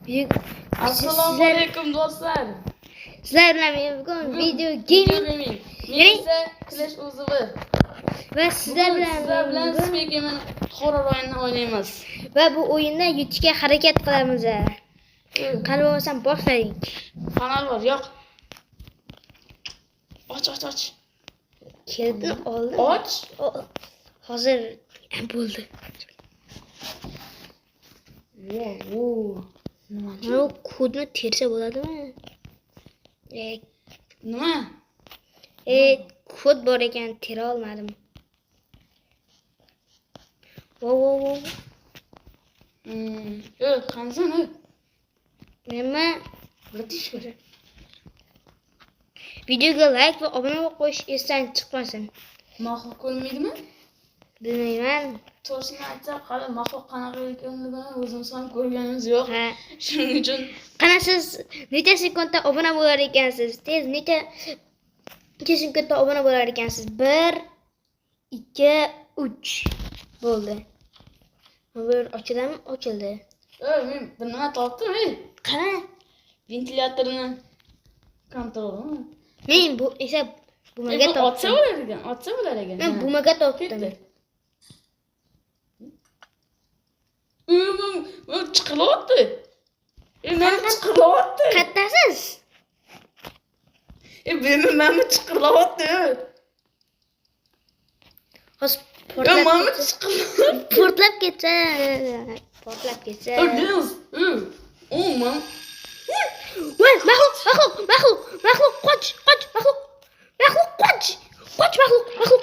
Assalomu alaykum do'stlar. Sizlar bilan men bugun video gaming esa Clash o'zivi va sizlar bilan Speakerman horror o'yinini o'ynaymiz. va bu o'yinda yutishga harakat qilamiz. Qani bo'lmasam boshlaylik. Kanal bor, yo'q. Och. Keldi oldim. Och. Hozir bo'ldi. Mana kodni tersa bo'ladimi? Nima? Kod bor ekan, tera olmadim. Vo. Qansan? Nima? Videoga like va obuna qo'yish esdan chiqmasin. Maxluq ko'rmaydimi? Bilmayman. To'g'risini aytsam, hali maxluq qanaqa ekanligini o'zimiz ham ko'rganimiz yo'q. Shuning uchun qana siz necha sekundda obuna bo'lar ekansiz? Tez necha sekundda obuna bo'lar ekansiz? 1 2 3 bo'ldi. Bir ochildimi? Ochildi. Men bir nima topdim, Qara, ventilyatorni kontrolmi? men bu esa bumaga topdim. Otsa bo'lar ekan. Men bumaga topdim. Men chiqilyapti. Men chiqilyapti. Qattasiz? Meni chiqilyapti. Hozir portlab ketsa. Man. Voy, maxluq, qoch, maxluq. Qoch,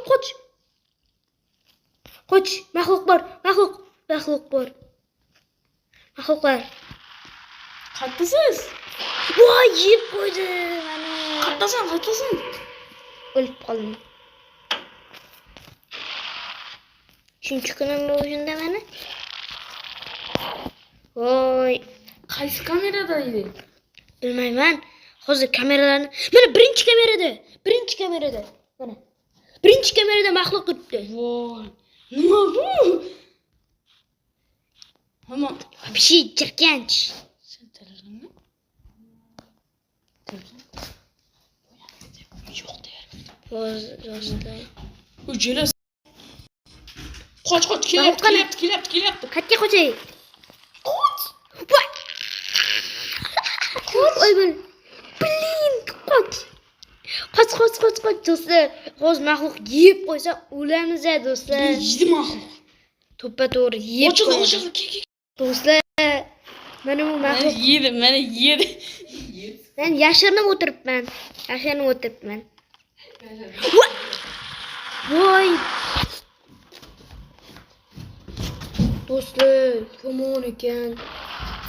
qoch. Qoch, maxluq bor. Maxluqlar. Qattasiz? Voy, yeb qo'ydi meni. Qattasan. O'lib qoldim. Shuncha kunimda o'shunda meni. Voy, qaysi kamerada edi? bilmayman. Hozir kameralarni mana birinchi kamerada. Mana. Birinchi kamerada maxluq turibdi. Voy. Nima bu? Hamma Вообще jirkanch. Sen telefonmi? Yo'q deyapti. Hozir. Ujelas. Qoch, kelyapti. Qayerga qochay? Qoch. Oy men. Blin, qoch. Do'stlar. Hozir maxluq yeb qo'ysa o'lamiz do'stlar. Yedi maxluq. To'ppa to'g'ri yeb qo'ydi. Do'stlar, mana bu maxluq. Meni yedi. Men yashirinib o'tiribman. Voy. Do'stlar, yomon ekan.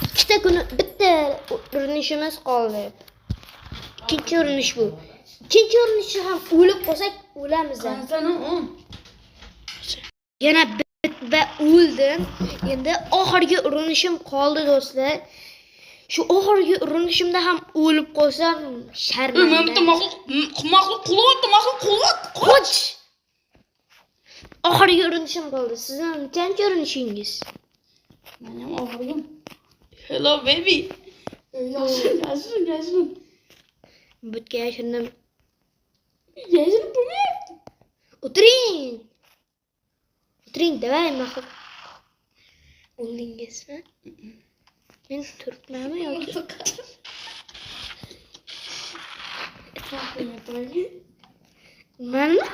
Ikkita kuni bitta urinishimiz qoldi. Ikkinchi urinish bu. Ikkinchi urinishda ham o'lib qolsak o'lamiz. Yana va o'ldim. Endi oxirgi urinishim qoldi do'stlar. Shu oxirgi urinishimda ham o'lib qolsam sharmanda. Men bitta maxluq qo'lyapti. Qoch. Oxirgi urinishim qoldi. Sizning nechanchi urinishingiz? Mening oxirgim. Hello baby. Yashin. Bitga yashirindim. Yashin bo'lmayapti. O'tiring, davay maxluq. O'ldingizmi? Men turibmanmi yoki? Manmi?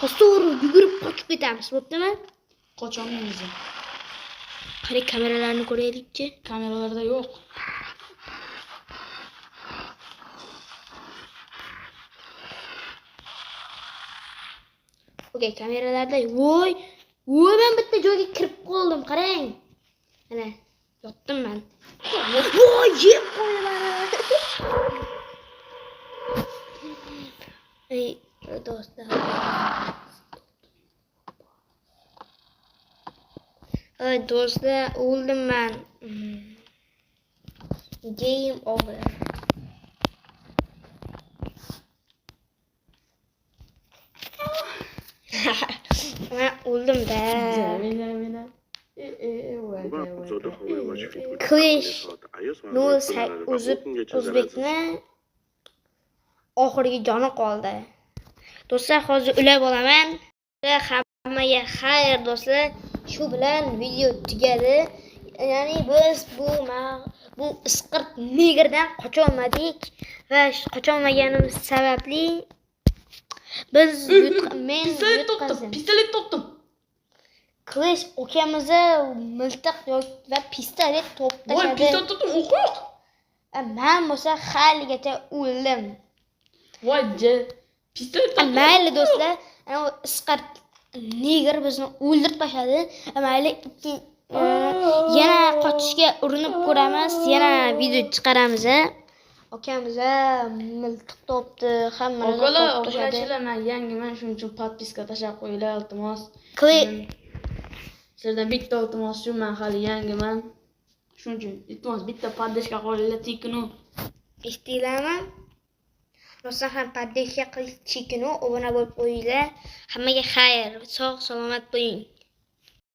Hozir yugurib qochib ketamiz, bo'ptimi? Qochamiz. Qani kameralarni ko'raylikchi. Kameralarda yo'q. Okey, kameralarda. Voy, men bitta joyga kirib qoldim, qarang. Mana, yotdim men. Voy, yeb qo'ydi meni. Ey, do'stlar. Ay, do'stlar, o'ldim men. Game over. Men o'ldim da. Clash O'zbekni oxirgi joni qoldi. Do'stlar, hozir ulab olaman. Hammaga xayr do'stlar. Shu bilan video tugadi. Ya'ni biz bu isqirt negerdan qocholmadik va qocholmaganimiz sababli biz men pistolet topdim. Clash ukamizni miltiq va pistolet to'p Voy, tashladi. pistolet topdim, o'q yo'q. Men bo'lsa haligacha o'ldim. Voy, pistolet topdim. Mayli do'stlar, ana isqirt neger bizni o'ldirib tashladi. Mayli yana qochishga urinib ko'ramiz, yana video chiqaramiz. Ukamiz miltiq topdi, hamma narsa topdi. Men yangiman, shuning uchun podpiska tashlab qo'yinglar, iltimos. Sizlardan bitta iltimos shu, men hali yangiman. Shuning uchun iltimos bitta podpiska qo'yinglar, chekinu. Eshitdinglarmi? Rostdan ham podpiska qilish chekinu, obuna bo'lib qo'yinglar. Hammaga xayr, sog' salomat bo'ling.